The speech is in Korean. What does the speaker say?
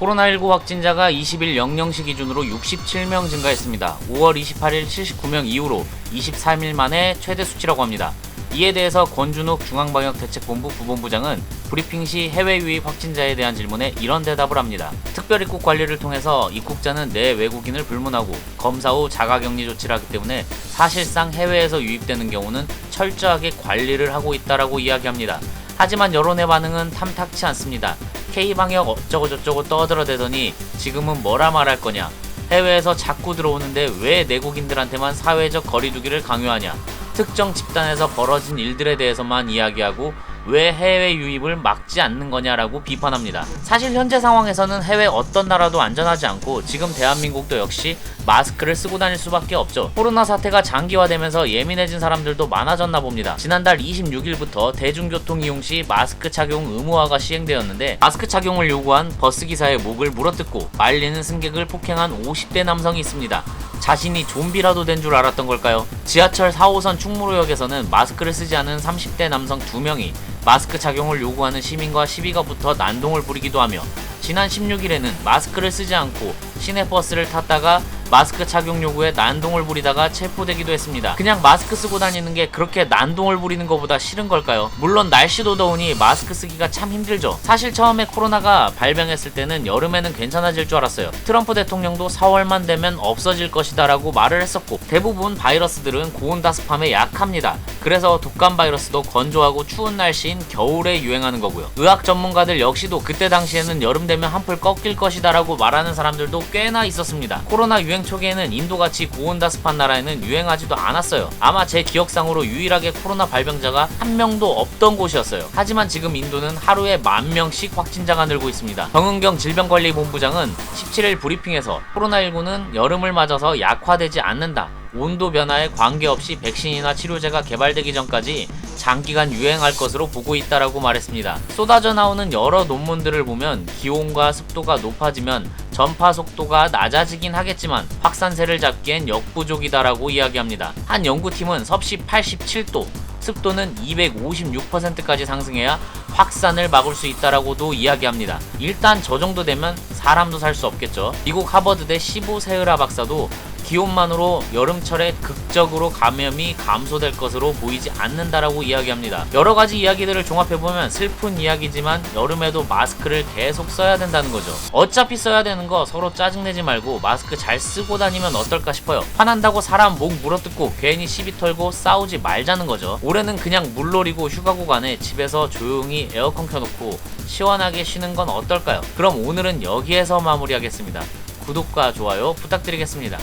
코로나19 확진자가 20일 00시 기준으로 67명 증가했습니다. 5월 28일 79명 이후로 23일 만에 최대 수치라고 합니다. 이에 대해서 권준욱 중앙방역대책본부 부본부장은 브리핑 시 해외 유입 확진자에 대한 질문에 이런 대답을 합니다. 특별입국 관리를 통해서 입국자는 내 외국인을 불문하고 검사 후 자가격리 조치를 하기 때문에 사실상 해외에서 유입되는 경우는 철저하게 관리를 하고 있다라고 이야기합니다. 하지만 여론의 반응은 탐탁치 않습니다. K방역 어쩌고저쩌고 떠들어대더니 지금은 뭐라 말할 거냐, 해외에서 자꾸 들어오는데 왜 내국인들한테만 사회적 거리두기를 강요하냐, 특정 집단에서 벌어진 일들에 대해서만 이야기하고 왜 해외 유입을 막지 않는 거냐라고 비판합니다. 사실 현재 상황에서는 해외 어떤 나라도 안전하지 않고 지금 대한민국도 역시 마스크를 쓰고 다닐 수밖에 없죠. 코로나 사태가 장기화되면서 예민해진 사람들도 많아졌나 봅니다. 지난달 26일부터 대중교통 이용 시 마스크 착용 의무화가 시행되었는데 마스크 착용을 요구한 버스기사의 목을 물어뜯고 말리는 승객을 폭행한 50대 남성이 있습니다. 자신이 좀비라도 된 줄 알았던 걸까요? 지하철 4호선 충무로역에서는 마스크를 쓰지 않은 30대 남성 2명이 마스크 착용을 요구하는 시민과 시비가 붙어 난동을 부리기도 하며 지난 16일에는 마스크를 쓰지 않고 시내버스를 탔다가 마스크 착용 요구에 난동을 부리다가 체포되기도 했습니다. 그냥 마스크 쓰고 다니는 게 그렇게 난동을 부리는 것보다 싫은 걸까요? 물론 날씨도 더우니 마스크 쓰기가 참 힘들죠. 사실 처음에 코로나가 발병했을 때는 여름에는 괜찮아질 줄 알았어요. 트럼프 대통령도 4월만 되면 없어질 것이다 라고 말을 했었고 대부분 바이러스들은 고온다습함에 약합니다. 그래서 독감 바이러스도 건조하고 추운 날씨인 겨울에 유행하는 거고요. 의학 전문가들 역시도 그때 당시에는 여름 되면 한풀 꺾일 것이다 라고 말하는 사람들도 꽤나 있었습니다. 코로나 유행 초기에는 인도같이 고온다습한 나라에는 유행하지도 않았어요. 아마 제 기억상으로 유일하게 코로나 발병자가 한 명도 없던 곳이었어요. 하지만 지금 인도는 하루에 10,000명씩 확진자가 늘고 있습니다. 정은경 질병관리본부장은 17일 브리핑에서 코로나19는 여름을 맞아서 약화되지 않는다, 온도 변화에 관계없이 백신이나 치료제가 개발되기 전까지 장기간 유행할 것으로 보고 있다라고 말했습니다. 쏟아져 나오는 여러 논문들을 보면 기온과 습도가 높아지면 전파 속도가 낮아지긴 하겠지만 확산세를 잡기엔 역부족이다라고 이야기합니다. 한 연구팀은 섭씨 87도, 습도는 256%까지 상승해야 확산을 막을 수 있다라고도 이야기합니다. 일단 저 정도 되면 사람도 살 수 없겠죠. 미국 하버드대 시보 세으라 박사도 기온만으로 여름철에 극적으로 감염이 감소될 것으로 보이지 않는다라고 이야기합니다. 여러가지 이야기들을 종합해보면 슬픈 이야기지만 여름에도 마스크를 계속 써야 된다는 거죠. 어차피 써야 되는 거 서로 짜증내지 말고 마스크 잘 쓰고 다니면 어떨까 싶어요. 화난다고 사람 목 물어뜯고 괜히 시비 털고 싸우지 말자는 거죠. 올해는 그냥 물놀이고 휴가국 안에 집에서 조용히 에어컨 켜놓고 시원하게 쉬는 건 어떨까요? 그럼 오늘은 여기에서 마무리하겠습니다. 구독과 좋아요 부탁드리겠습니다.